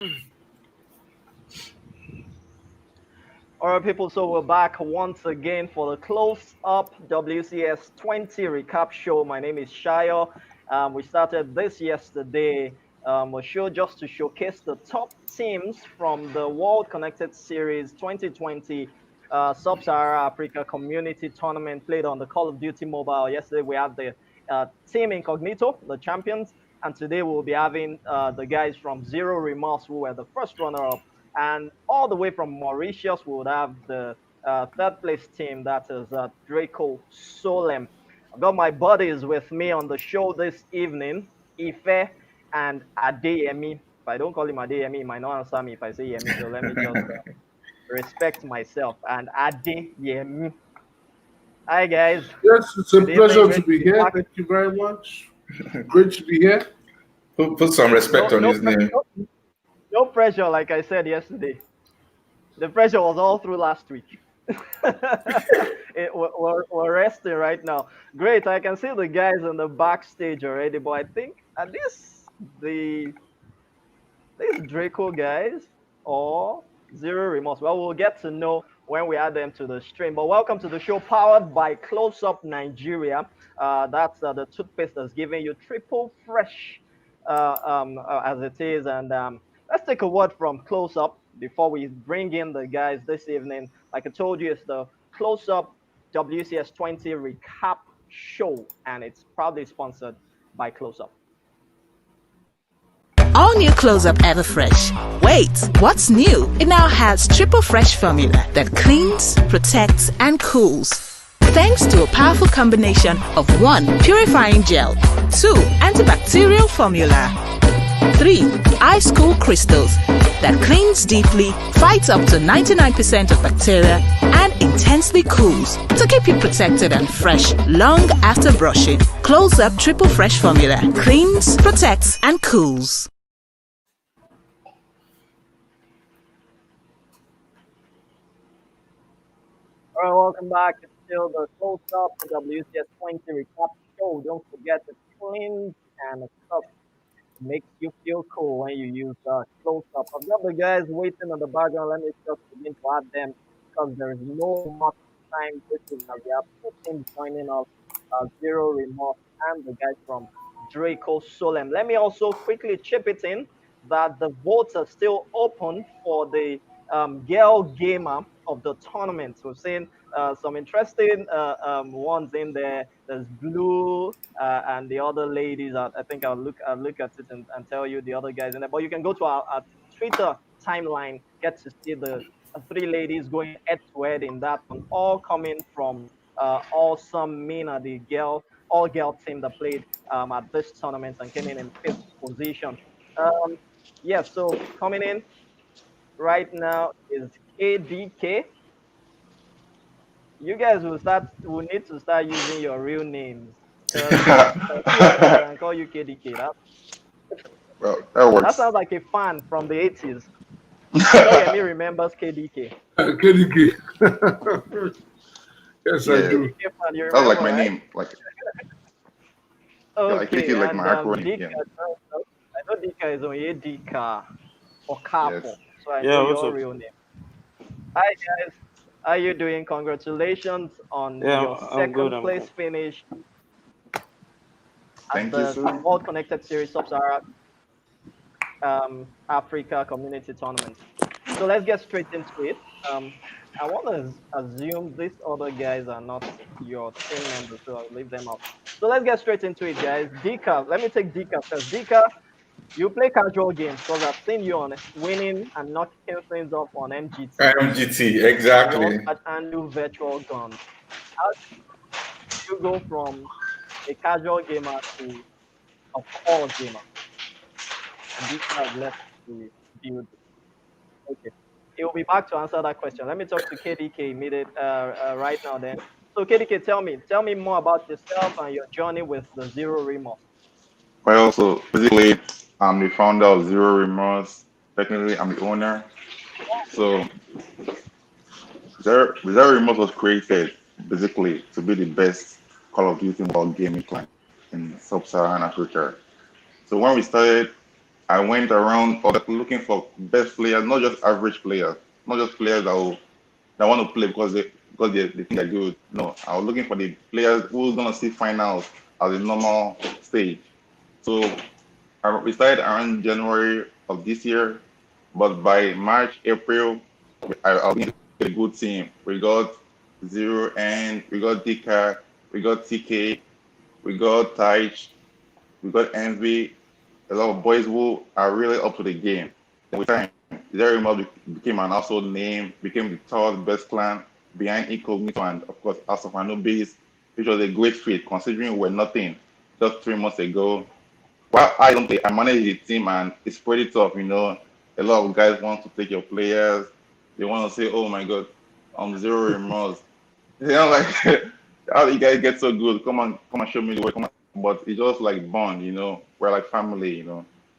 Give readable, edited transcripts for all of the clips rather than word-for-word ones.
All right, people, so we're back once again for the Close Up WCS20 recap show. My name is Shayo. We started this yesterday, a show just to showcase the top teams from the World Connected Series 2020 Sub-Sahara Africa Community Tournament played on the Call of Duty Mobile. Yesterday, we had the Team Incognito, the champions, and today we'll be having the guys from Zero Remorse, who were the first runner-up, and all the way from Mauritius, we would have the third place team, that is Draco Solemn. I've got my buddies with me on the show this evening, Ife and Adeyemi. If I don't call him Adeyemi, he might not answer me if I say Yemi, so let me just respect myself. And Adeyemi. Hi, guys. Yes, it's a Good evening. pleasure Great to be be here. back. Thank you very much. Great to be here. Put some respect No, on no, his name. no pressure, like I said yesterday. The pressure was all through last week. We're resting right now. Great. I can see the guys in the backstage already, but I think are these Draco guys or Zero Remorse? Well, we'll get to know when we add them to the stream. But welcome to the show, powered by CLOSEUP Nigeria. That's the toothpaste that's giving you triple fresh as it is. And let's take a word from CLOSEUP before we bring in the guys this evening. Like I told you, it's the CLOSEUP WCS20 recap show, and it's proudly sponsored by CLOSEUP. All new Close-Up Ever Fresh. Wait, what's new? It now has triple fresh formula that cleans, protects, and cools. Thanks to a powerful combination of 1. Purifying gel, 2. Antibacterial formula, 3. Ice cool crystals that cleans deeply, fights up to 99% of bacteria, and intensely cools to keep you protected and fresh long after brushing. Close-Up Triple Fresh Formula cleans, protects, and cools. All right, welcome back. It's still the CLOSEUP WCS20 recap show. Don't forget to cleanse and cup makes you feel cool when you use CLOSEUP. I've got the guys waiting on the background. Let me just begin to add them because there is no much time. This is we have two teams joining us, Zero Remorse and the guys from Draco Solemn. Let me also quickly chip it in that the votes are still open for the girl gamer of the tournament. We've seen some interesting ones in there. There's Blue and the other ladies. I think I'll look at it and tell you the other guys in there. But you can go to our Twitter timeline, get to see the three ladies going head to head in that one, all coming from Awesome Mina, the all girl team that played at this tournament and came in fifth position. Yeah, so coming in right now is KDK. You guys will need to start using your real names. I can call you KDK. Well, that works. That sounds like a fan from the 80s. Yemi remembers KDK. KDK. Yes, I do. That's like my name. Like, okay, I KDK like my acronym. Dika, I know Dika is on Dika or Capo. Yes. So I know your real name. Hi guys, how you doing? Congratulations on your second place finish at the World Connected Series Sub-Sahara Africa Community Tournament. So let's get straight into it. I want to assume these other guys are not your team members, so I'll leave them out. So let's get straight into it, guys. Dika, let me take Dika first. Dika, you play casual games because I've seen you on winning and knocking things off on MGT. MGT, exactly. And you virtual guns. How do you go from a casual gamer to a core gamer? And Dika has left to build. Okay. He'll be back to answer that question. Let me talk to KDK right now then. So KDK, tell me more about yourself and your journey with the Zero Remorse. Well, so basically, I'm the founder of Zero Remorse. Technically, I'm the owner. So, Zero Remorse was created basically to be the best Call of Duty mobile gaming client in Sub-Saharan Africa. So when we started, I went around looking for best players, not just average players, not just players that want to play they think they're good. No, I was looking for the players who's gonna see finals as a normal stage. So we started around January of this year, but by March, April, I was a good team. We got Zero and we got Dika, we got TK, we got Taich, we got Envy, a lot of boys who are really up to the game. And with time, Zero became an household name, became the third best clan behind Incognito and of course House of Anubis, which was a great feat considering we're nothing just 3 months ago. Well, I don't play. I manage the team, and it's pretty tough. A lot of guys want to take your players. They want to say, "Oh my God, I'm Zero Remorse." Like, how you guys get so good? Come and show me the way. Come on. But it's just like bond. We're like family.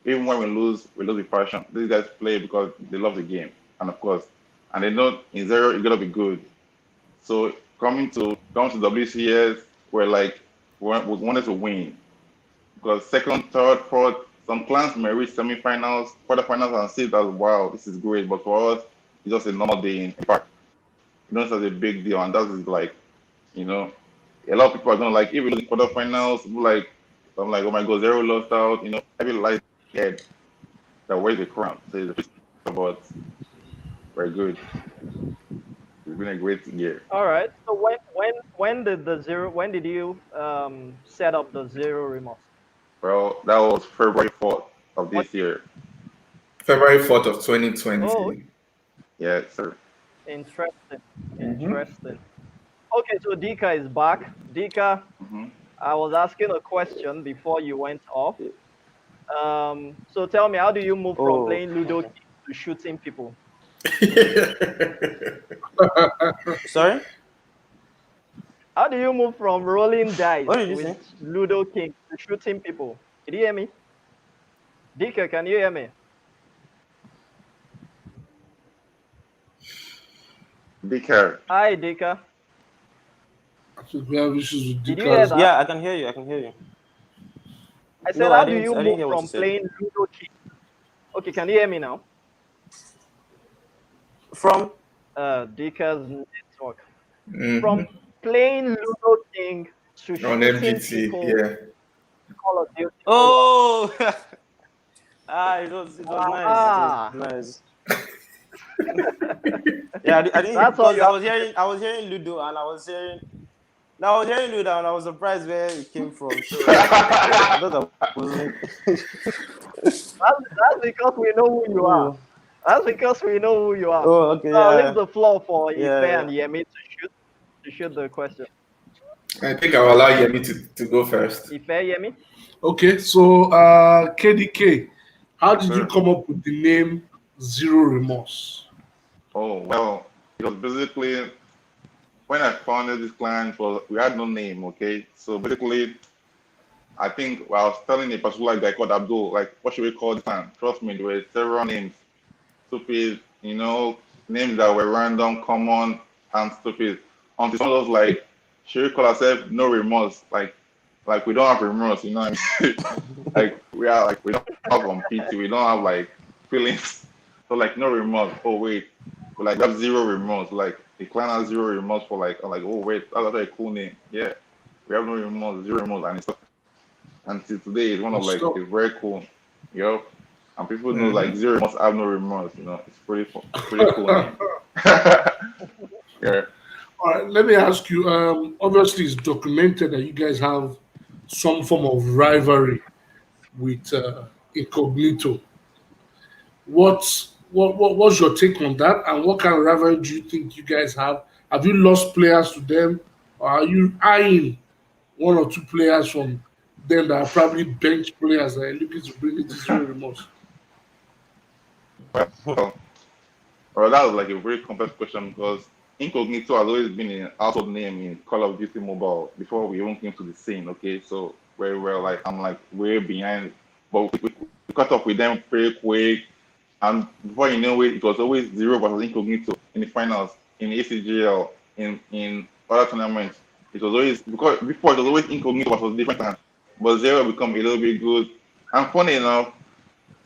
Even when we lose with passion. These guys play because they love the game, and of course, and they know in Zero you gotta be good. So come to WCS, we're like we wanted to win because second, third, fourth, some clans may reach semifinals, quarterfinals, and see that wow, this is great. But for us, it's just a normal day in park. It's a big deal, and that is like, you know, a lot of people are gonna like even in quarterfinals, I'm like, oh my god, Zero lost out. Every light head that wears the crown. So it's but very good. It's been a great year. All right. So when did you set up the Zero Remorse? Well, that was February 4th of What? this year. February 4th of Oh, 2020. Yes, sir. interesting. Mm-hmm. Interesting. Okay, so Dika is back. Dika, hmm I was asking a question before you went off. So tell me, how do you move from Oh, playing Ludo King to shooting people? sorry. How do you move from rolling dice What did you with say? Ludo King to shooting people? Did you hear me? Dika, can you hear me? Be careful. Hi, Dika. I think we have issues with Did you hear Dika's. that? Yeah, I can hear you. I can hear you. I said, No, how I do didn't. you I didn't move hear what you from said. playing Ludo King? Okay, can you hear me now? From Dika's network. Mm-hmm. From playing Ludo King to On shooting MGT, people yeah. in Call of Duty Mobile. oh, it was nice. It was Ah, nice. Yeah, I didn't that's all because you have to say. I was hearing Ludo and I was hearing. Now I was hearing Ludo and I was surprised where it came from. So I thought I wasn't. That's because we know who you are. Oh, That's because we know who you are. oh, okay, So I'll leave yeah, the floor for Ife yeah, and yeah. Yemi to shoot the question. I think I'll allow Yemi to go first. Ife, Yemi? Okay, so KDK, how Yes, did you sir. come up with the name Zero Remorse? Oh, well, it was basically when I founded this client, we had no name, okay? So basically, I think I was telling a particular guy called Abdul, like, what should we call this man? Trust me, there were several names, stupid, names that were random, common, and stupid. Until someone was like, should we call ourselves No Remorse? Like we don't have remorse, you know what I mean? We don't have PT, we don't have like feelings. So like no remorse. Oh wait, we like have zero remorse. Like the client has zero remorse for like I'm like oh wait, that's a cool name. Yeah, we have no remorse, zero remorse, and it's until today it's one of And like stuff. it's very cool, and people know like Mm-hmm. zero remorse have no remorse. It's pretty fun, pretty cool name. Yeah. All right, let me ask you. Obviously, it's documented that you guys have some form of rivalry with Incognito. What's your take on that, and what kind of rivalry do you think you guys have? Have you lost players to them, or are you eyeing one or two players from them that are probably bench players that are looking to bring it to Zero Remorse? Well, well, that was like a very complex question because Incognito has always been a household name in Call of Duty Mobile before we even came to the scene. Okay, so very well, like I'm like way behind, but we caught up with them pretty quick. And before you know it, it was always Zero versus Incognito in the finals, in ACGL, in other tournaments. It was always because before it was always Incognito versus different clans, but Zero become a little bit good. And funny enough,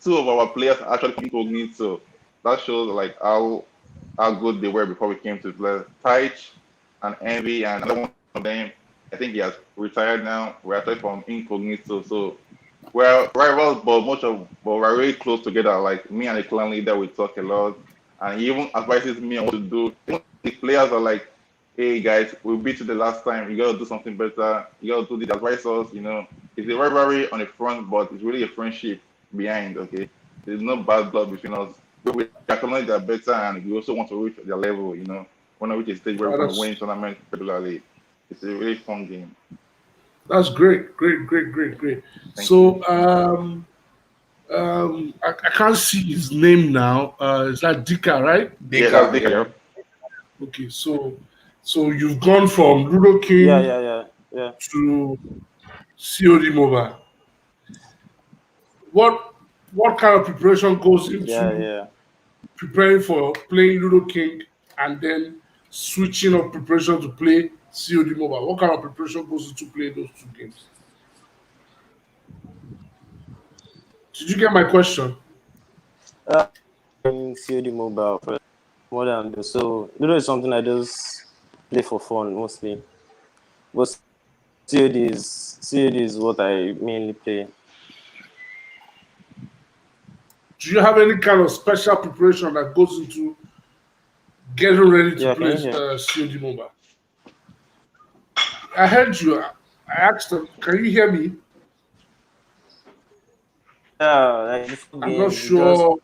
two of our players are actually from incognito. That shows like how good they were before we came to play. Taich and Envy and another one of them, I think he has retired now. We're actually from incognito. So we're rivals, but we're really close together. Like me and the clan leader, we talk a lot, and he even advises me on what to do. Even the players are like, "Hey guys, we beat you the last time. You gotta do something better. You gotta do this." Advise us. It's a rivalry on the front, but it's really a friendship behind. Okay, there's no bad blood between us. We acknowledge they're better, and we also want to reach their level. Want to reach a stage where we can That's win tournaments regularly. It's a really fun game. great, great, great, great, great. Thank you. So I can't see his name now. Is that Dika, right? Yeah, Dika, that's Dick. yeah. Okay, so you've gone from Ludo Yeah, King yeah, yeah, yeah. to COD Mobile. What kind of preparation goes Yeah, into yeah. preparing for playing Ludo King and then switching of preparation to play COD Mobile? What kind of preparation goes into playing those two games? Did you get my question? Playing COD mobile for more than this. So Ludo is something I just play for fun mostly. But COD is what I mainly play. Do you have any kind of special preparation that goes into getting ready to Yeah, can play you hear? COD Mobile? I heard you. I asked them, can you hear me? Yeah, like before I'm not games, you just sure.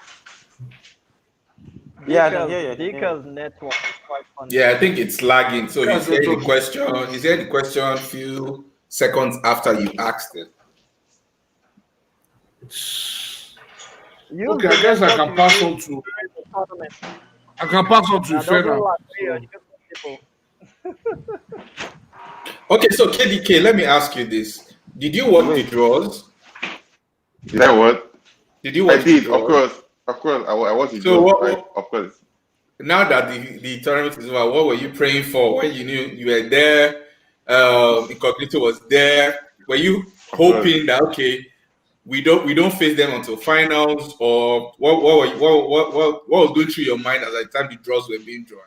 yeah, I can hear you. I can hear you. Dika's network is quite Yeah, I funny. think it's lagging. So That's he's hearing the network. question. He's hearing the question a few seconds after you asked it. Use Okay, the I guess I network can you pass use on to during the tournament. Ife Doesn't now. lag when you're So shooting people. Okay, so KDK, let me ask you this. Did you watch the Wait, draws? is that what? Did you I watch the did, of draws? course. Of course, I watched the So draws. what, Like, what of course. now that the tournament is over, what were you praying for when you knew you were there? Incognito was there. Were you Of course. hoping that okay, we don't face them until finals, or what was going through your mind at the time the draws were being drawn?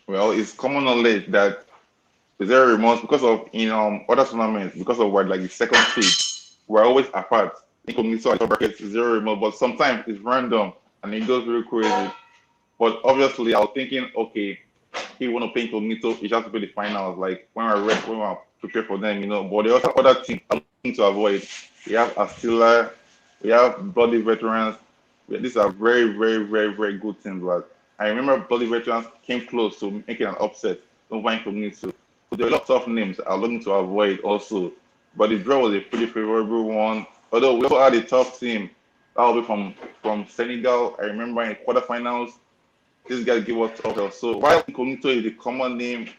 Well, it's common knowledge that zero remorse because of in other tournaments, because of what like the second seed, we're always apart. Incognito and brackets zero remorse, but sometimes it's random and it goes really crazy. But obviously I was thinking, okay, he want to play incognito, he has to play the finals, like when we're ready, when we're prepared for them. But there are also other teams I'm looking to avoid. We have Astilla, we have Bloody Veterans. These are very, very, very, very good teams. But I remember Bloody Veterans came close to making an upset over incognito. So there are a lot of tough names I'm looking to avoid also. But the draw was a pretty favorable one. Although we also had a tough team. That will be from Senegal. I remember in the quarterfinals, this guy gave us tough. So while incognito is the common name,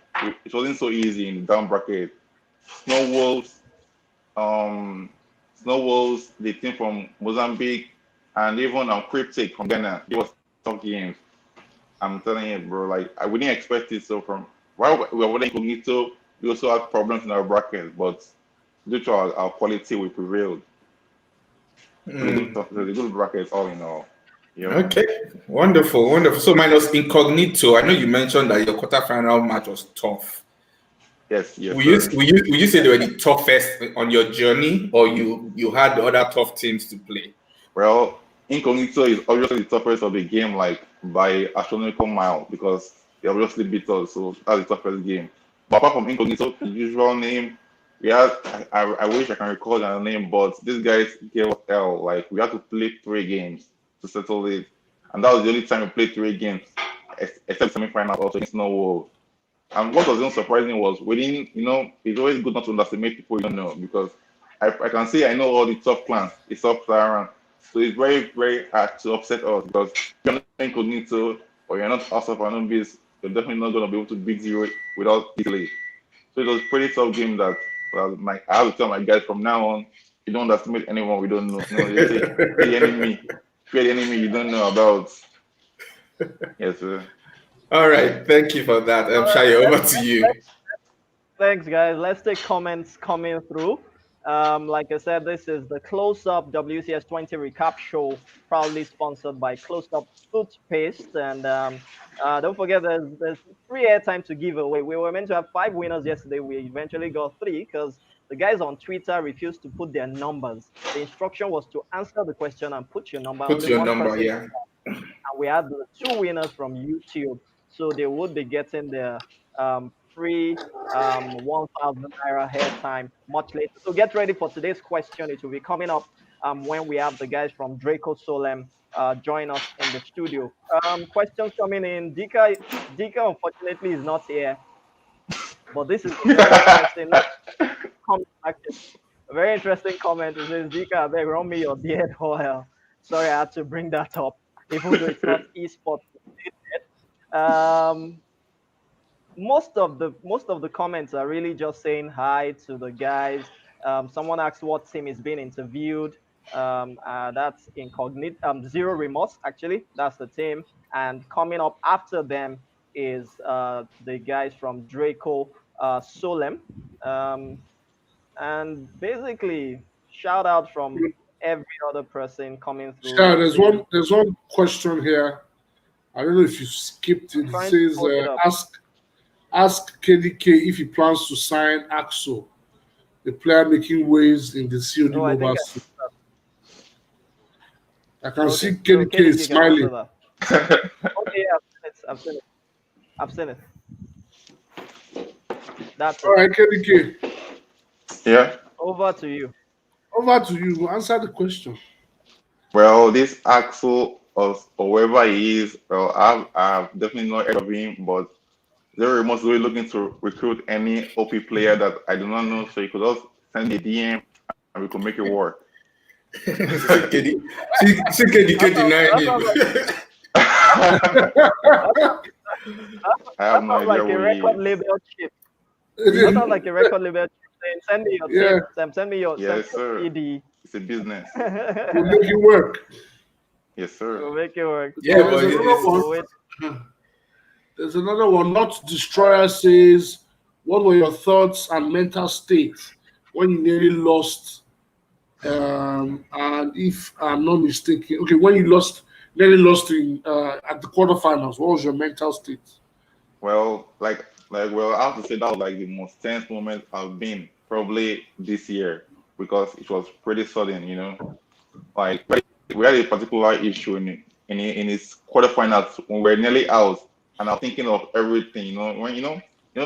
it wasn't so easy in the down bracket. Snow Wolves, um, Snow Wolves, the team from Mozambique, and even Cryptic from Ghana. It was tough games. I'm telling you, bro. Like we didn't expect it. So from while we were incognito, we also had problems in our bracket, but due to our quality, we prevailed. Hmm. The good brackets, all in all. Yep. Okay, wonderful, wonderful. So minus incognito, I know you mentioned that your quarterfinal match was tough. Yes, yes, Will you sir. will you will you say they were the toughest on your journey, or you had the other tough teams to play? Well, Incognito is obviously the toughest of the game, like by astronomical mile, because they obviously beat us, so that's the toughest game. But apart from Incognito, the usual name, we had, I wish I can recall their name, but these guys gave us L. Like, we had to play 3 games to settle it. And that was the only time we played 3 games, except semi-final also against Snow Wolves. And what was even surprising was we didn't, it's always good not to underestimate people you don't know because I can say I know all the top clans, the top around. So it's very, very hard to upset us because if you're not incognito or you're not House of Anubis, you're definitely not going to be able to beat zero without delay. So it was a pretty tough game that I have to tell my guys from now on, you don't underestimate anyone we don't know. They say fear the enemy you don't know about. Yes, sir. All right, thank you for that. All right, Shai, over to you. thanks, guys. Let's take comments coming through. Like I said, this is the Close-Up WCS20 recap show, proudly sponsored by Close-Up Toothpaste. And don't forget, there's free airtime to give away. We were meant to have 5 winners yesterday. We eventually got 3 because the guys on Twitter refused to put their numbers. The instruction was to answer the question and put your number. Put Only your one number, person, yeah. and we had the 2 winners from YouTube. So they would be getting their free 1,000 naira airtime much later. So get ready for today's question. It will be coming up when we have the guys from Draco Solemn join us in the studio. Questions coming in. Dika unfortunately is not here, but this is a very interesting comment. Actually, a very interesting comment. It says, "Dika, beg run me your dead oil." Sorry, I had to bring that up, even though it's not esports. Um, most of the comments are really just saying hi to the guys. Someone asked what team is being interviewed. That's incognito. Zero Remorse, actually, that's the team. And coming up after them is the guys from Draco Solemn. Um, and basically, shout out from every other person coming through. Yeah, It says, there's one question here. I don't know if you skipped it. It trying to says, pull it up. ask KDK if he plans to sign Axel, the player making waves in the COD Oh, I think mobile scene. I can see okay. So KDK is KDK can answer smiling. that. Okay, yeah, I've seen it. I've seen it. That's All it. right, KDK, Yeah. Over to you. over to you. Answer the question. Well, this Axel or whoever he is, well, I've definitely not heard of him, but they're most really looking to recruit any OP player that I do not know. So you could just send me a DM and we could make it work. CKD, CKDK That sounds, denying that sounds like him. I that sounds, have that no sounds idea like a who he record is. label chip. That sounds like a record label chip saying, "Send me your Yeah, tape, Sam. Send me Yes, your sir. CD." It's a business. we'll make it work. Yes, sir. We'll make it work. Yeah, There's but another one. We'll wait. There's another one. Not Destroyer says, what were your thoughts and mental state when you nearly lost? And if I'm not mistaken, okay, when you nearly lost in at the quarterfinals, what was your mental state? Well, well, I have to say that was like the most tense moment I've been probably this year because it was pretty sudden. Like we had a particular issue in his quarterfinals when we were nearly out, and I'm thinking of everything. When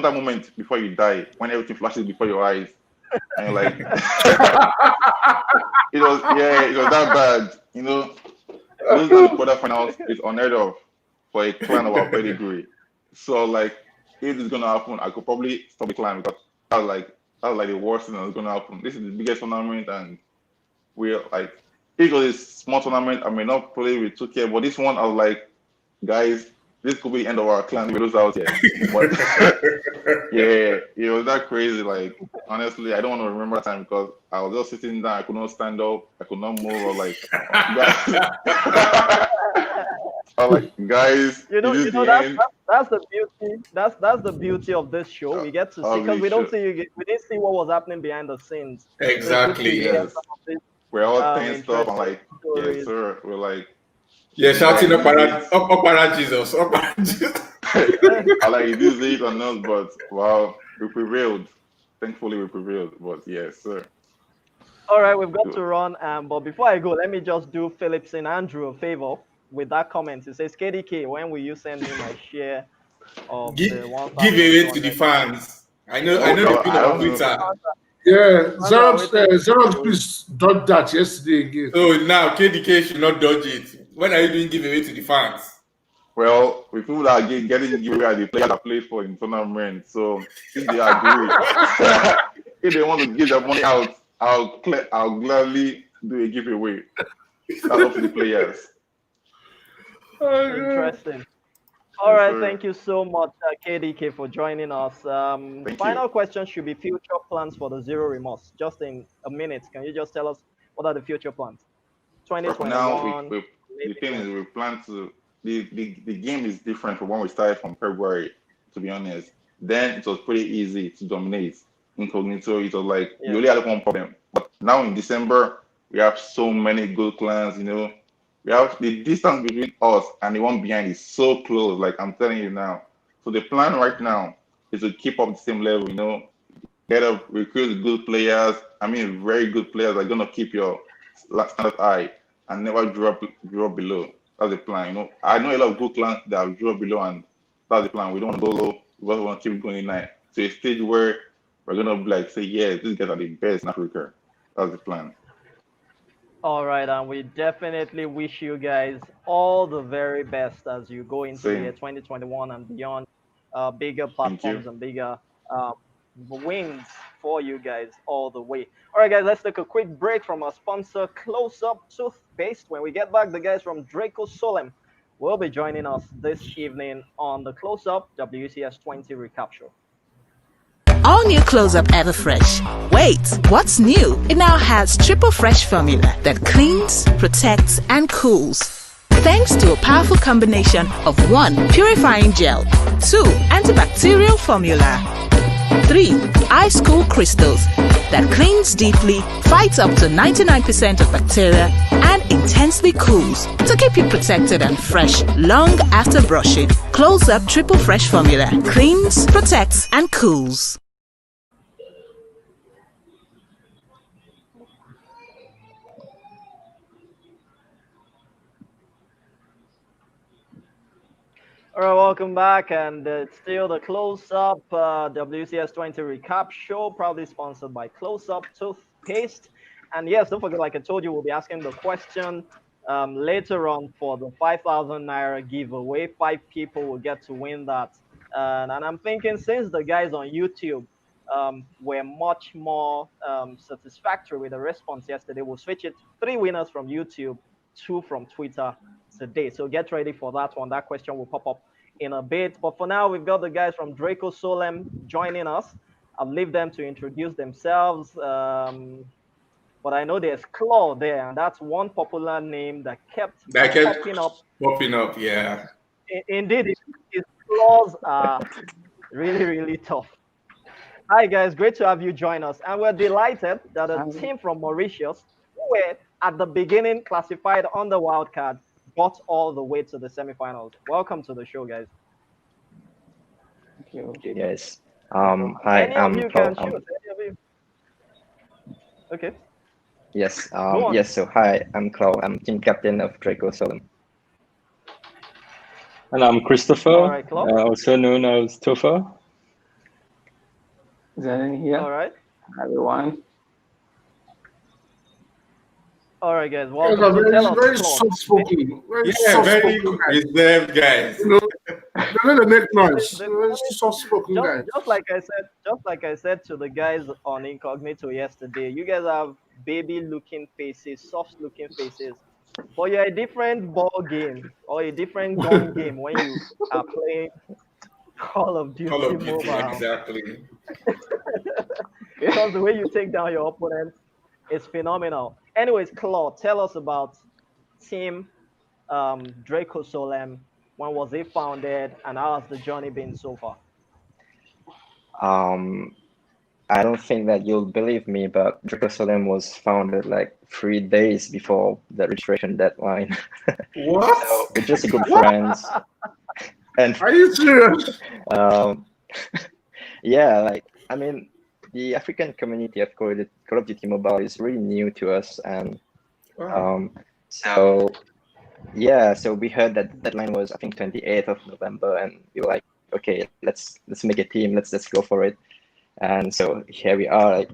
that moment before you die, when everything flashes before your eyes, and you're like, it was that bad. Losing at the quarterfinals is unheard of for a clan of our pedigree. So like, if it's gonna happen, I could probably stop the clan because that was like the worst thing that was gonna happen. This is the biggest tournament, and we're like, if it was a small tournament, I may not play with 2K, but this one, I was like, guys, this could be the end of our clan. We lose out here. But yeah, it was that crazy. Like, honestly, I don't want to remember that time because I was just sitting down. I could not stand up. I could not move. I was like, guys, I was like, guys, You know, is you this know the that's end? that's the beauty. That's the beauty of this show. We get to see because Obviously, we don't sure. see we didn't see what was happening behind the scenes. So it's good to Exactly. hear Yes, some of these we're all tensed up. I'm interesting like, yes, stories. sir. We're like, Yeah, shouting guys, up is at this? up at Jesus, up at Jesus. I like, is this it or not? But wow, we prevailed. Thankfully, we prevailed. But yes, sir. All right, we've got Good. to run. But before I go, let me just do Phillips and Andrew a favor with that comment. It says, "KDK, when will you send me my share of Give the give away to the 1,200?" fans. I Oh, know they've been I on don't The know. Twitter. Yeah, fans are waiting Xerox, for you. please done that yesterday again. So now KDK should not dodge it. When are you doing giveaway to the fans? Well, with people that are getting giveaway are the players that play for in tournament. So if they agree, if they want to give their money out, I'll gladly do a giveaway. That's up to the players. Oh, God. Interesting. All Yes, right, sir. thank you so much, KDK, for joining us. Thank you. Final question should be future plans for the Zero Remorse. Just in a minute, can you just tell us what are the future plans? Well, for now, 2021, the maybe thing is, 20. we plan to the game is different from when we started from February. To be honest, then it was pretty easy to dominate incognito. It was like you Yeah. only had one problem, Now in December, we have so many good clans. We have the distance between us and the one behind is so close. Like I'm telling you now. So the plan right now is to keep up the same level. Get up, recruit good players. I mean, very good players are gonna keep your standard high and never drop below. That's the plan. I know a lot of good clans that have drop below, and that's the plan. We don't want to go low. We just want to keep going high to a stage where we're gonna be like say, yeah, these guys are the best in Africa. That's the plan. All right, and we definitely wish you guys all the very best as you go into the year Same. 2021 and beyond. Bigger Thank you. platforms and bigger uh, wins for you guys all the way. All right, guys, let's take a quick break from our sponsor, Close Up Toothpaste. When we get back, the guys from Draco Solemn will be joining us this evening on the Close Up WCS20 recap show. All new Close-Up Everfresh. Wait, what's new? It now has triple fresh formula that cleans, protects, and cools. Thanks to a powerful combination of 1. Purifying gel, 2. Antibacterial formula, 3. Ice cool crystals that cleans deeply, fights up to 99% of bacteria, and intensely cools to keep you protected and fresh long after brushing. Close-Up triple fresh formula cleans, protects, and cools. All right, welcome back, and it's still the Close Up WCS20 recap show, proudly sponsored by Close Up Toothpaste. And yes, don't forget, like I told you, we'll be asking the question later on for the 5,000 naira giveaway. 5 people will get to win that. And I'm thinking, since the guys on YouTube were much more satisfactory with the response yesterday, we'll switch it. 3 winners from YouTube, 2 from Twitter today. So get ready for that one. That question will pop up in a bit. But for now, we've got the guys from Draco Solemn joining us. I'll leave them to introduce themselves. But I know there's Claw there, and that's one popular name that kept That kept popping up. popping up, yeah. Indeed, his claws are really, really tough. Hi, guys. Great to have you join us. And we're delighted that a team from Mauritius, who were at the beginning classified on the wild card, got all the way to the semifinals. Welcome to the show, guys. Thank you. Yes. Hi, Any of you can Paul. shoot. Any of you? Okay. Yes. Go on. Yes. So hi, I'm Claude. I'm team captain of Draco Solemn. And I'm Christopher, All right, Claude. also known as Topher. Zen here. All right. Everyone. All right, guys. Guys Welcome. are So very, tell us, very Claude. soft-spoken. Yeah, very reserved guys. They don't make noise. Very soft-spoken guys. Just like I said to the guys on Incognito yesterday, you guys have baby-looking faces, soft-looking faces, but you're a different ball game or a different gun game when you are playing Call of Duty Call of Duty, Mobile. exactly. Because the way you take down your opponent is phenomenal. Anyways, Claude, tell us about Team Draco Solemn. When was it founded, and how has the journey been so far? I don't think that you'll believe me, but Draco Solemn was founded like 3 days before the registration deadline. What? So we're just good friends. And Are you serious? yeah, like I mean, the African community of Call of Duty Mobile is really new to us, and so yeah, so we heard that the deadline was I think 28th of November, and we were like, okay, let's make a team, let's go for it. And so here we are. Like,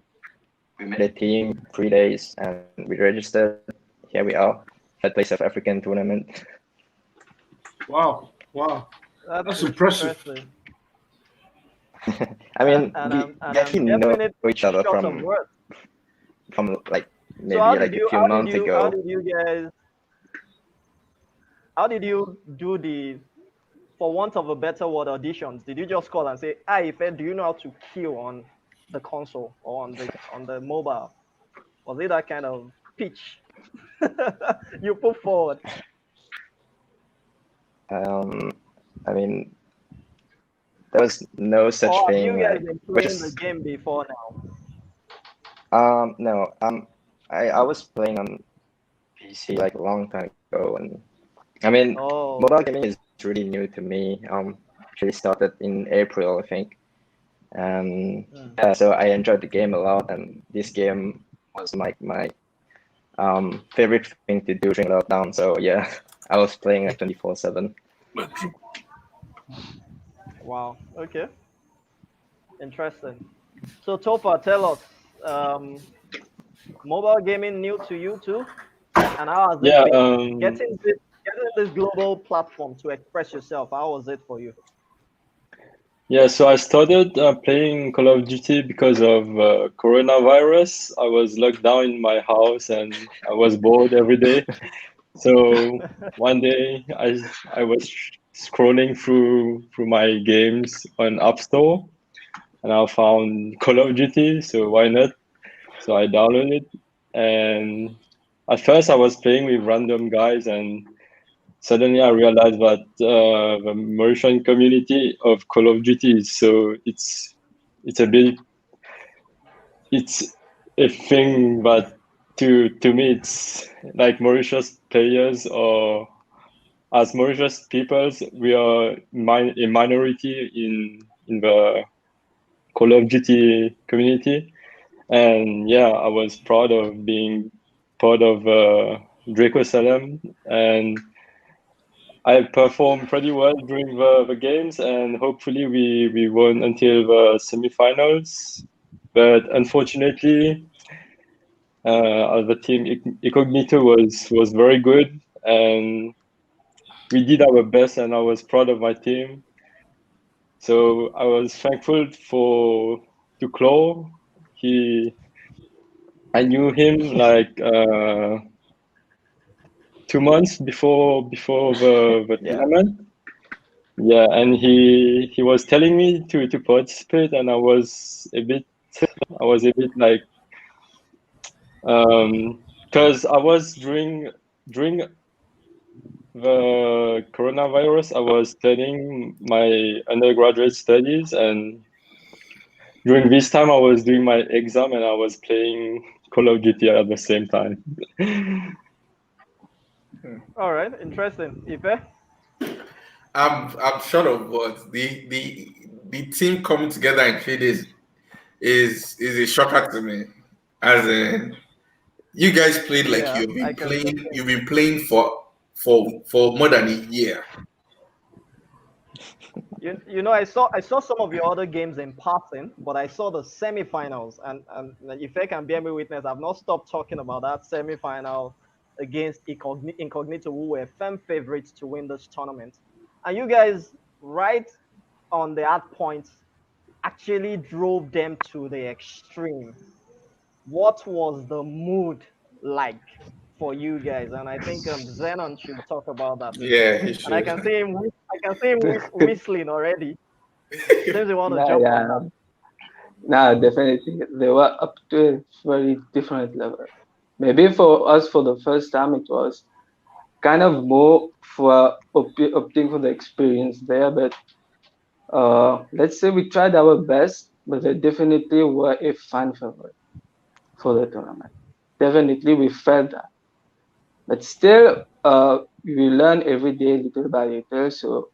we made a team 3 days, and we registered. Here we are, third place of African tournament. Wow. That's impressive. I mean, And we actually know definitely each other short of from words. like maybe So how like did a few months how ago. did you guys? How did you do the, for want of a better word, auditions? Did you just call and say, "Hi, Ife, do you know how to kill on the console or on the mobile?" Was it that kind of pitch you put forward? I mean, there was no such Or have thing. you guys Like, been we're playing the just game before now? no. I was playing on PC like a long time ago, and I mean, Oh, mobile gaming is really new to me. Actually started in April, I think, and mm, yeah, so I enjoyed the game a lot, and this game was my favorite thing to do during lockdown. So yeah, I was playing like 24/7. wow. Okay, interesting. So Topa, tell us, mobile gaming new to you too, and how has it Yeah, been getting this global platform to express yourself? How was it for you? yeah. So I started playing Call of Duty because of coronavirus. I was locked down in my house and I was bored every day. So one day I was scrolling through my games on App Store and I found Call of Duty. So why not? So I downloaded it, and at first I was playing with random guys, and suddenly I realized that the Mauritian community of Call of Duty is so it's a bit it's a thing that to me it's like Mauritius players or as Mauritius peoples we are a minority in the Call of Duty community. And yeah, I was proud of being part of Draco Solemn, and I performed pretty well during the games, and hopefully we won until the semifinals. But unfortunately, the team Incognito was very good, and we did our best, and I was proud of my team. So I was thankful for to Claw. He I knew him like 2 months before the Yeah. tournament. Yeah, and he was telling me to participate, and I was a bit like because I was during the coronavirus, I was studying my undergraduate studies, and during this time I was doing my exam and I was playing Call of Duty at the same time. All right, interesting. Ife? I'm short of words. The team coming together in 3 days is a shocker to me. As in, you guys played like Yeah, I can. you've been playing for more than a year. I saw some of your other games in passing, but I saw the semifinals, and if I can bear me witness, I've not stopped talking about that semifinal against Incognito, who were firm favorites to win this tournament. And you guys, right on the hard point, actually drove them to the extreme. What was the mood like for you guys? And I think Xenon should talk about that. Yeah, he And I should. can see him. I can see him whistling already. Seems you want to Yeah, jump on yeah. that. No, definitely. They were up to a very different level. Maybe for us, for the first time, it was kind of more for opting for the experience there. But let's say we tried our best, but they definitely were a fan favorite for the tournament. Definitely, we felt that. But still, we learn every day little by little. So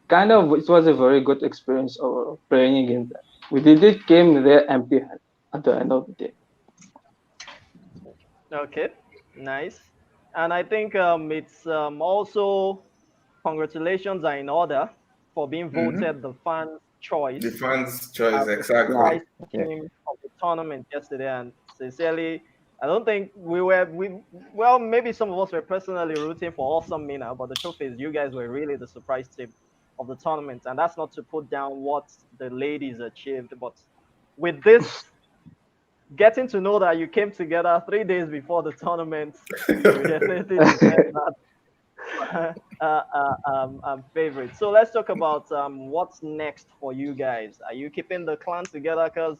kind of, it was a very good experience of playing against them. We didn't came there empty handed at the end of the day. Okay, nice. And I think it's also congratulations are in order for being Hmm. voted the fans' The choice fans' as choice, the exactly. Yeah. surprise Yeah. team of the tournament yesterday. And sincerely, I don't think well, maybe some of us were personally rooting for Awesome Mina, but the truth is you guys were really the surprise team of the tournament. And that's not to put down what the ladies achieved, but with this, getting to know that you came together 3 days before the tournament, you definitely deserve that favorite. So let's talk about what's next for you guys. Are you keeping the clan together? Because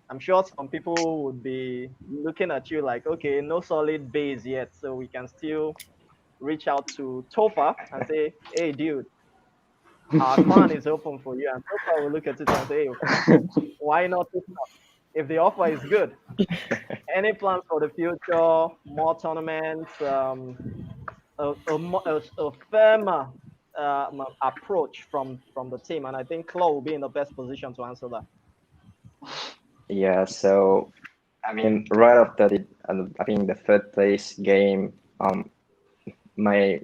I'm sure some people would be looking at you like, okay, no solid base yet, so we can still reach out to Tofa and say, hey, dude, our clan is open for you. And Tofa will look at it and say, hey, why not this now? if the offer is good. Any plans for the future? More tournaments? A firmer approach from the team, and I think Claw will be in the best position to answer that. Yeah, so I mean, right after I think the third place game, my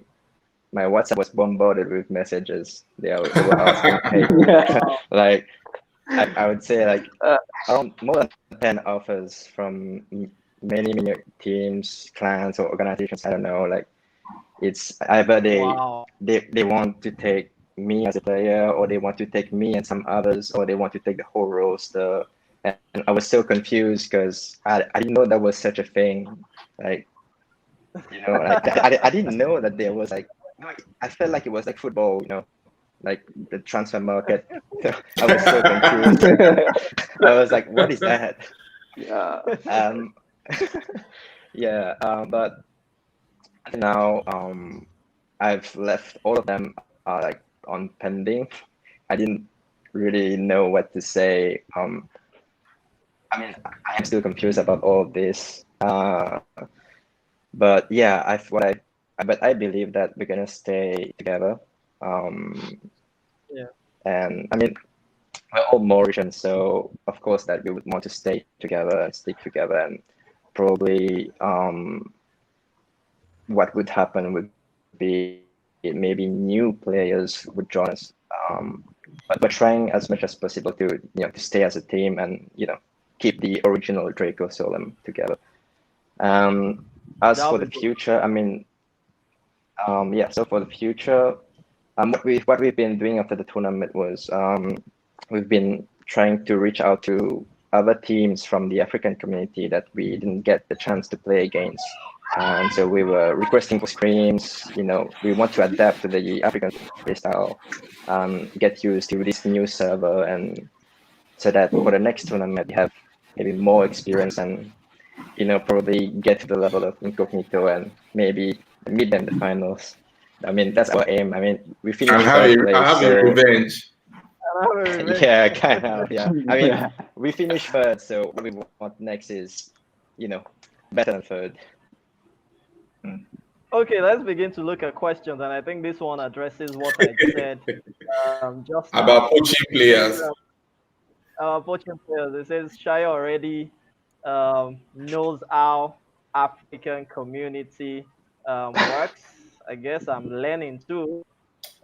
my WhatsApp was bombarded with messages. They were asking, hey, like I would say like around more than 10 offers from many teams, clans, or organizations. I don't know. Like it's either Wow. they want to take me as a player, or they want to take me and some others, or they want to take the whole roster. And I was so confused because I didn't know that was such a thing. Like, like I didn't know that there was like, I felt like it was like football, like the transfer market. I was so confused. I was like, what is that? Yeah. Yeah, but now I've left all of them like on pending. I didn't really know what to say. I mean, I am still confused about all of this. But yeah, but I believe that we're gonna stay together. Yeah. And I mean, we're all Mauritians, so of course that we would want to stay together and stick together, and probably what would happen would be maybe new players would join us. But we're trying as much as possible to stay as a team and keep the original Draco Solemn together. As That'll for be the good. future, I mean, yeah. So for the future, what we've been doing after the tournament was we've been trying to reach out to other teams from the African community that we didn't get the chance to play against. And so we were requesting for scrims. We want to adapt to the African playstyle, get used to this new server, and so that for the next tournament we have maybe more experience and probably get to the level of incognito and maybe meet them in the finals. I mean, that's our aim. I mean, we And finished third place, have a so revenge. yeah, kind of, yeah. I mean, Yeah. we finished third, so what we want next is, better than third. Okay, let's begin to look at questions, and I think this one addresses what I said just now. About poaching players. Poaching players. It says Shaya already knows how African community works. I guess I'm learning too.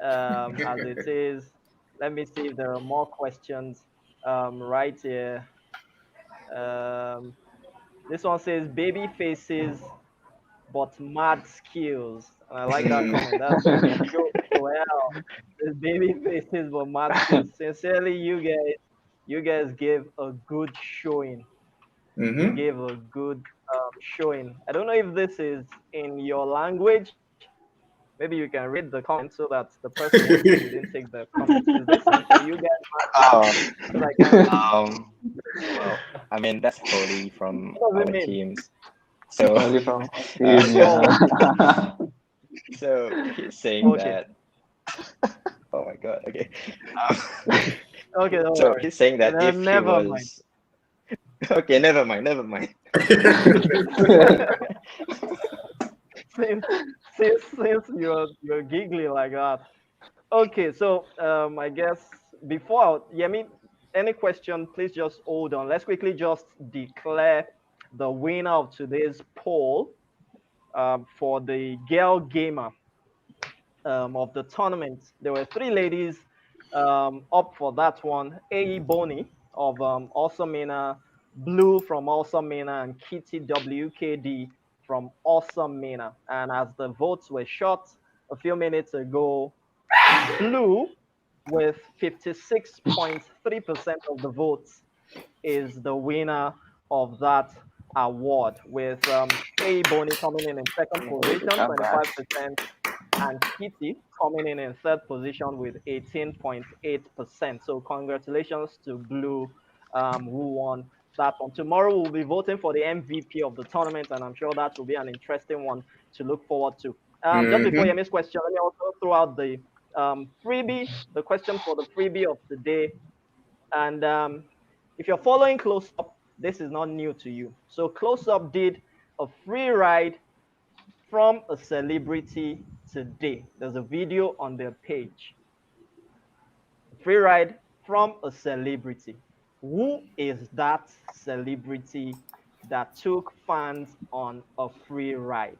As it is, let me see if there are more questions right here. Um, this one says baby faces but mad skills. And I like that comment. That's Joel. This baby faces but mad skills. Sincerely, you guys gave a good showing. You Mm-hmm. gave a good showing. I don't know if this is in your language. Maybe you can read the comment so that the person won't say we didn't take the comment. Is this for you guys? Oh, So I can read. well, I mean, that's wholly from What does our it mean? teams. So, Only from team, So, yeah. so he's saying okay. that. Oh my God. Okay. Okay, don't So worry. he's saying that if he Never mind. was okay, never mind. since you're giggling like that. Okay, so I guess before Yemi, any question, please just hold on. Let's quickly just declare the winner of today's poll for the girl gamer of the tournament. There were three ladies up for that one. A Boni of Awesome Mina, Blue from Awesome Mina, and Kitty WKD from Awesome Mina. And as the votes were shot a few minutes ago, Blue with 56.3% of the votes is the winner of that award, with A Boni coming in second position, Not bad. 25%, and Kitty coming in third position with 18.8%. So congratulations to Blue, who won that one. Tomorrow we'll be voting for the MVP of the tournament, and I'm sure that will be an interesting one to look forward to. Just before you Mm-hmm. miss question, let me also throw out the freebie, the question for the freebie of the day. And if you're following close up, this is not new to you. So CLOSEUP did a free ride from a celebrity today. There's a video on their page. Free ride from a celebrity. Who is that celebrity that took fans on a free ride?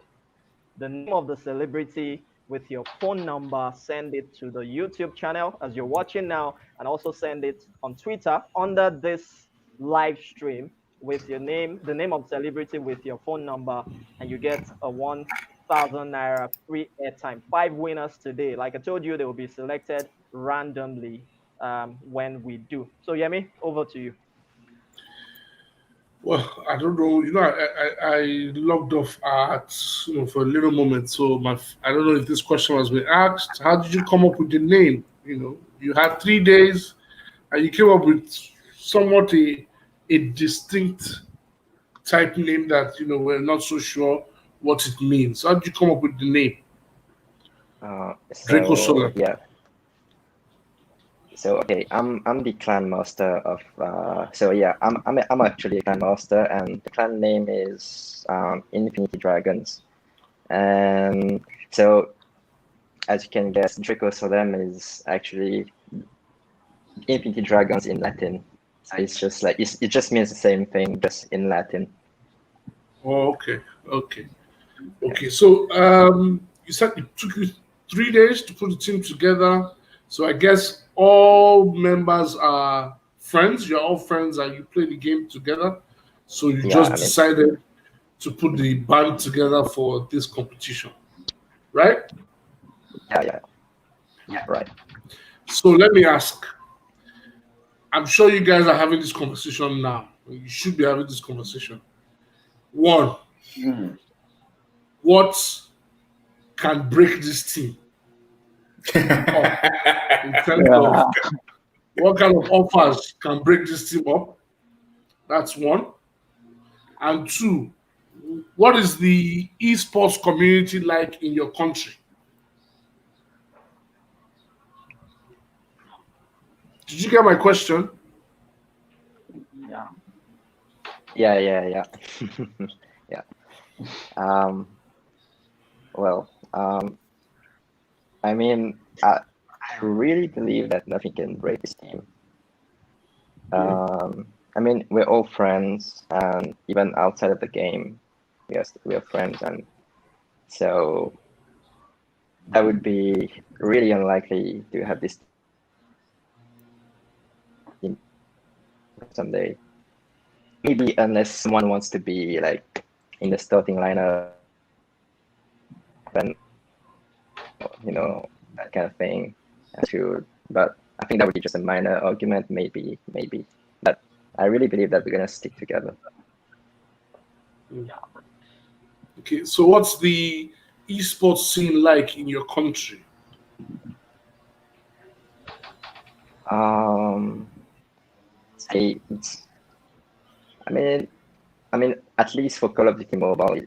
The name of the celebrity with your phone number, send it to the YouTube channel as you're watching now, and also send it on Twitter under this live stream with your name, the name of celebrity with your phone number, and you get a 1,000 naira free airtime. 5 winners today. Like I told you, they will be selected randomly when we do. So Yemi, over to you. Well, I don't know. I logged off at for a little moment, so I don't know if this question has been asked. How did you come up with the name? You had 3 days, and you came up with somewhat a distinct type name that we're not so sure what it means. How did you come up with the name? Draco So Solemn. yeah. So okay, I'm the clan master of so yeah, I'm actually a clan master, and the clan name is Infinity Dragons. And so as you can guess, Draco Solemn is actually Infinity Dragons in Latin. So it's just like it just means the same thing, just in Latin. Oh, okay. So you said it took you 3 days to put the team together. So I guess all members are friends. You're all friends, and you play the game together. So you Yeah, just I mean, decided to put the band together for this competition, right? yeah, right. So let me ask. I'm sure you guys are having this conversation now. You should be having this conversation. One, what can break this team up in terms of what kind of offers can break this team up? That's one. And two, what is the esports community like in your country? Did you get my question? Yeah. Yeah. Yeah. Well, I mean, I really believe that nothing can break this team. I mean, we're all friends, and even outside of the game, we are friends, and so that would be really unlikely to have this team someday. Maybe unless someone wants to be like in the starting lineup and that kind of thing. But I think that would be just a minor argument, maybe. But I really believe that we're gonna stick together. Okay, so what's the esports scene like in your country? Say it's. I mean, at least for Call of Duty Mobile,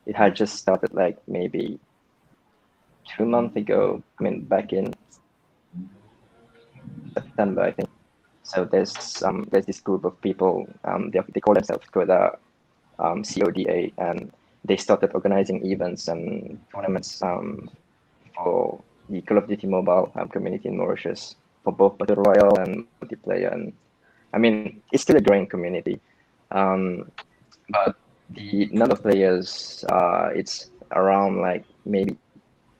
it had just started like maybe 2 months ago. I mean, back in September, I think. So there's this group of people. They call themselves CODA, CODA, and they started organizing events and tournaments for the Call of Duty Mobile community in Mauritius for both Battle Royale and multiplayer. And I mean, it's still a growing community, but the number of players, it's around like maybe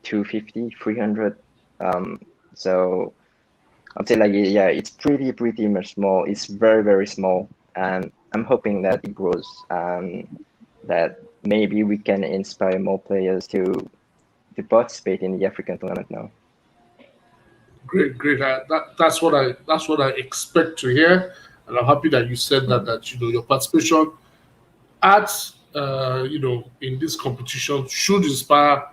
250, 300. So I'd say like, yeah, it's pretty much small. It's very small, and I'm hoping that it grows and that maybe we can inspire more players to participate in the African tournament now. Great. That's what I expect to hear, and I'm happy that you said that your participation at in this competition should inspire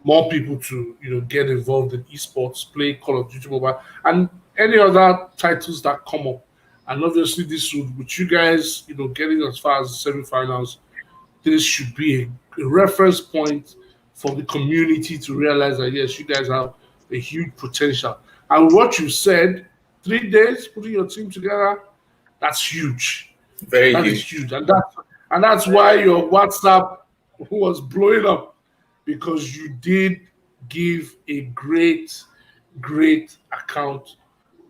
more people to get involved in esports, play Call of Duty Mobile, and any other titles that come up. And obviously, this would, with you guys, getting as far as the semifinals, this should be a reference point for the community to realize that yes, you guys have a huge potential. And what you said, 3 days putting your team together, that's huge. Very That is huge. huge, and that's why Very your huge. WhatsApp was blowing up because you did give a great account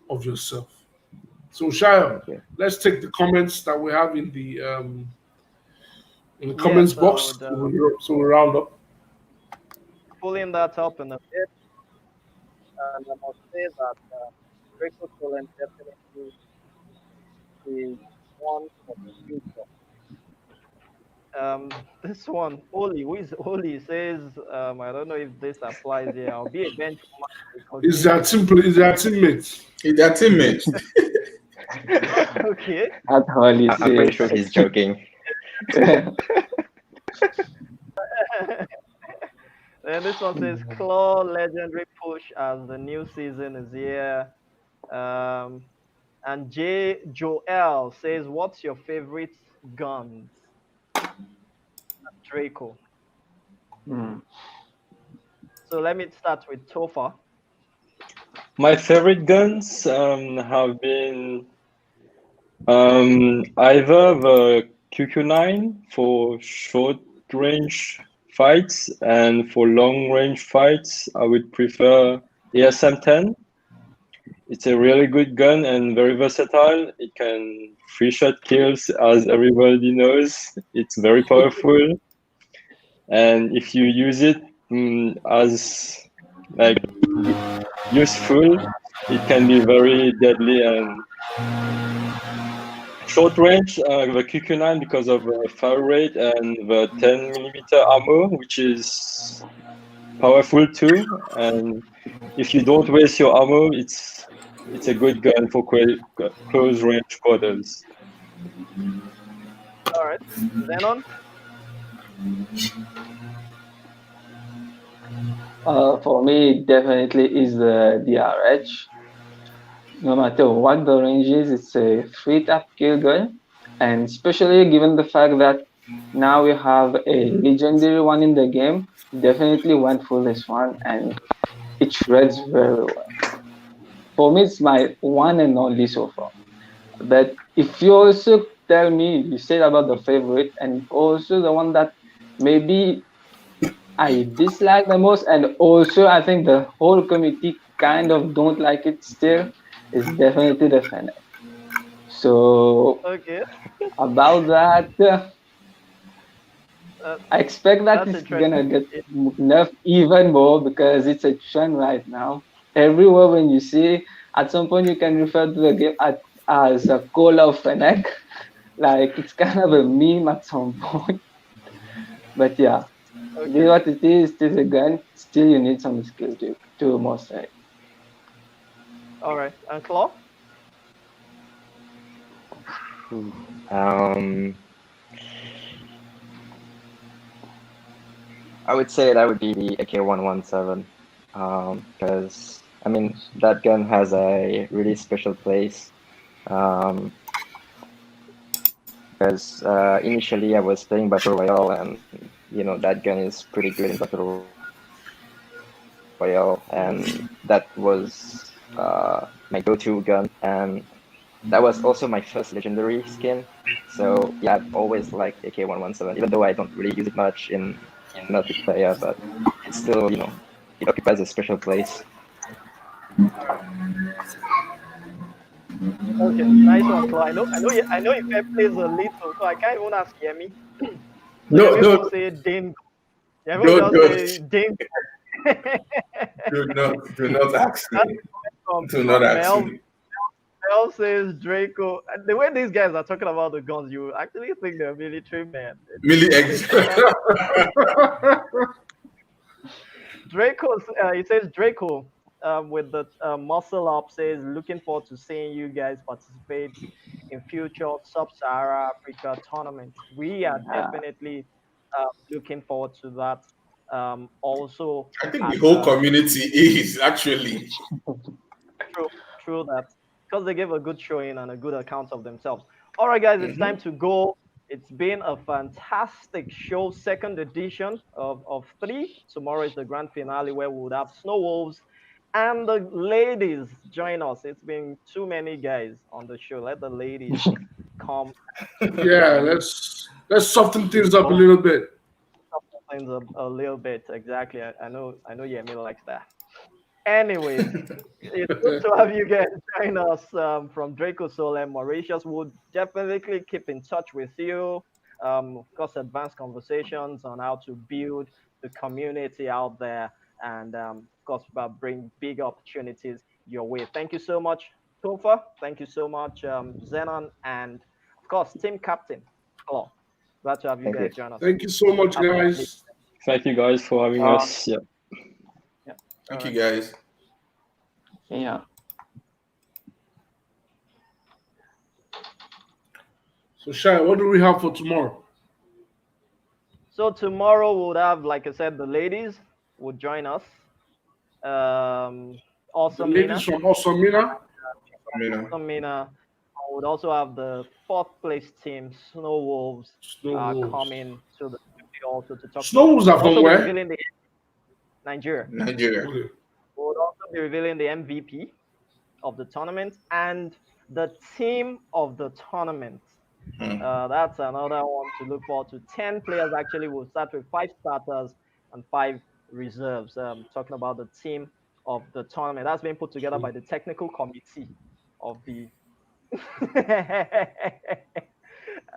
of yourself. So, Shayo, Thank you. let's take the comments that we have in the Yeah, comments so box. So we round up. pulling that up in a bit, and I must say that Draco Solemn definitely is one for the future. This one, Oli, who is Oli, says, I don't know if this applies here. I'll be a bench warmer to Is recognize that simple? Is that teammates? Is that teammate? okay. That's all he I'm pretty says. sure he's joking. And this one says Claw legendary push as the new season is here. Um, and J Joel says, "What's your favorite guns?" Draco. Mm. So let me start with Tofa. My favorite guns have been either the QQ9 for short range fights, and for long range fights, I would prefer ASM-10. It's a really good gun and very versatile. It can free shot kills, as everybody knows. It's very powerful, and if you use it as like useful, it can be very deadly. And short range, the QQ9 because of fire rate and the 10 millimeter ammo, which is powerful too. And if you don't waste your ammo, it's a good gun for close range quarters. All right. Zenon. For me, it definitely is the DRH. No matter what the range is, it's a free tap kill gun, and especially given the fact that now we have a legendary one in the game, definitely went for this one, and it shreds very well. For me, it's my one and only so far. But if you also tell me, you said about the favorite, and also the one that maybe I dislike the most, and also I think the whole community kind of don't like it still, is definitely the Fennec. So Okay. about that, Uh, I expect that that's it's gonna interesting. get nerfed even more because it's a trend right now. Everywhere when you see, at some point you can refer to the game as a Call of Fennec. Like it's kind of a meme at some point. But yeah, it is Okay. what it is. It is a gun. Still, you need some skill to master it. All right. And Claw. Um, I would say that would be the AK-117, because I mean that gun has a really special place. Um, because initially I was playing Battle Royale, and that gun is pretty good in Battle Royale, and that was my go-to gun, and that was also my first legendary skin. So yeah, I've always liked AK-117, even though I don't really use it much in multiplayer, but it's still, it occupies a special place. Okay. Nice one, Claw. I know if plays a little, so I can't even ask Yemi. So No, Yemi no, will say Dane. Yemi will don't, just don't, say Dane. do not ask That's me. from Do not ask Mel. me. Mel says Draco. And the way these guys are talking about the guns, you actually think they're military men. Millie It's eggs. kind of Draco. He says Draco. With the muscle up, says looking forward to seeing you guys participate in future Sub-Sahara Africa tournaments. We are Uh, definitely looking forward to that. Also, I think the at whole community is actually. true, true that because they gave a good showing and a good account of themselves. All right, guys, it's time Mhm. to go. It's been a fantastic show, second edition of three. Tomorrow is the grand finale where we would have Snow Wolves and the ladies join us. It's been too many guys on the show. Let the ladies come Yeah, and let's soften things up a go little bit. things a little bit. Exactly. I know Yemi likes that. Anyways, it's good to have you guys join us from Draco Solemn. Mauritius would definitely keep in touch with you. Of course, advanced conversations on how to build the community out there, and of course, bring big opportunities your way. Thank you so much, Tofa. Thank you so much, Zenon, and of course, team captain. Hello, glad to have you Thank guys you. join us. Thank you so much, Have a lovely guys. Thank you guys for having Uh, us. Yeah. yeah. All Thank you right. guys. yeah. So, Shai, what do we have for tomorrow? So tomorrow we'll have, like I said, the ladies will join us. The Awesome ladies Mina, from Osamina, Amina. awesome Mina. I would also have the fourth place team, Snow Wolves, Snow Wolves. coming to the studio also to talk to Snow us. Wolves are We'll from also be where? revealing the Nigeria. Nigeria. Okay. We'll also be revealing the MVP of the tournament and the team of the tournament. Hmm. That's another one to look forward to. 10 players actually will start with 5 starters and 5 reserves. Talking about the team of the tournament. That's been put together by the technical committee of the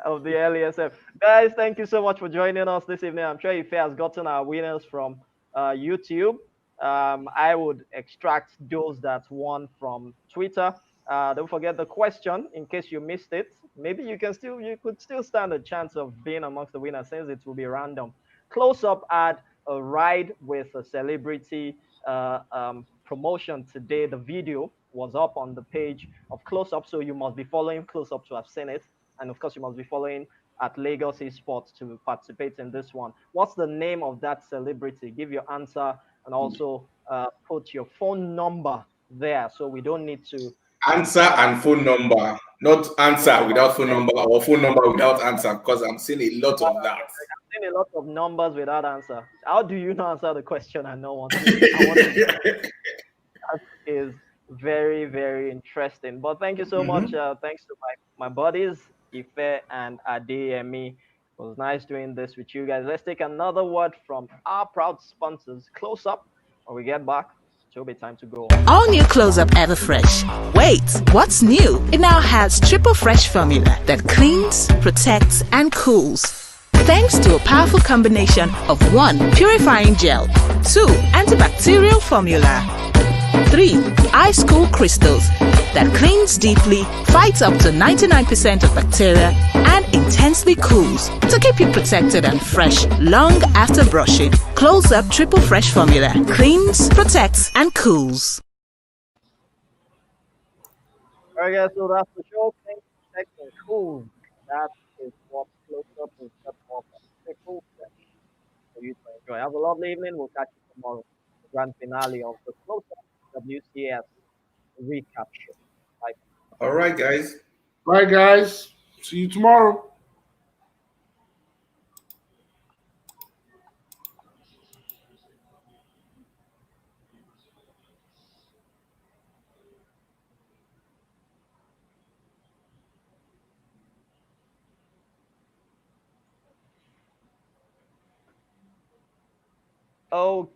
of the LESF. Guys, thank you so much for joining us this evening. I'm sure Ife has gotten our winners from YouTube. I would extract those that won from Twitter. Don't forget the question in case you missed it. Maybe you could still stand a chance of being amongst the winners since it will be random. Close Up had a ride with a celebrity promotion today. The video was up on the page of Close Up, so you must be following Close Up to have seen it. And of course, you must be following at Lagos Esports to participate in this one. What's the name of that celebrity? Give your answer and also put your phone number there so we don't need to Answer have our and phone number, not phone answer number. without phone number or phone number without answer, because I'm seeing a lot of that. I've seen a lot of numbers without answer. How do you not answer the question and not want to? I want to. That is very, very interesting. But thank you so much. Mhm. Thanks to my buddies, Ife and Adeyemi. It was nice doing this with you guys. Let's take another word from our proud sponsors. Close Up. When we get back, it'll be time to go on. All new Close Up Everfresh. Wait, what's new? It now has triple fresh formula that cleans, protects, and cools. Thanks to a powerful combination of 1. Purifying gel, 2. Antibacterial formula, 3. Ice cool crystals that cleans deeply, fights up to 99% of bacteria, and intensely cools to keep you protected and fresh long after brushing. Close Up Triple Fresh Formula cleans, protects, and cools. All right, guys. So that's the show. Thanks for checking. Cool. That is what Close Up is just for. Cool. For you to enjoy. Have a lovely evening. We'll catch you tomorrow. The grand finale of the Close Up WCS recap show. Bye. All right, guys. Bye, guys. See you tomorrow. Oh,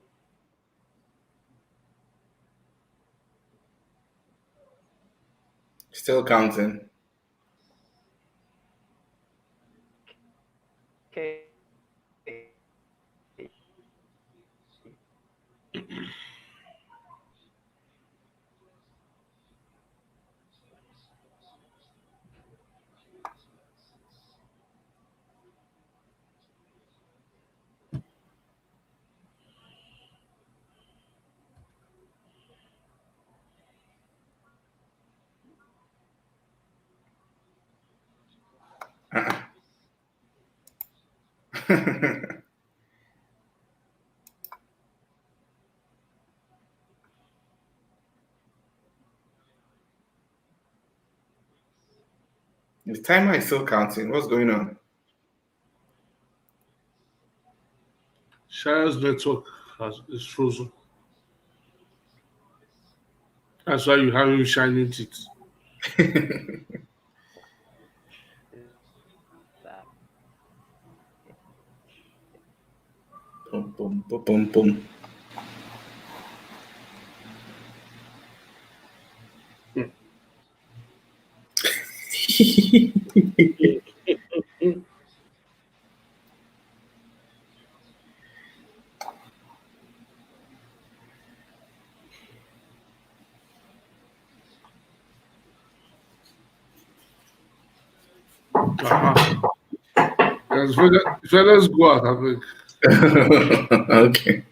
Still counting. okay. The timer is still counting. What's going on? Shai's network is frozen. That's why you have him shining teeth. Boom, boom, boom, boom, boom. Yes, fellas go out, I think. Okay.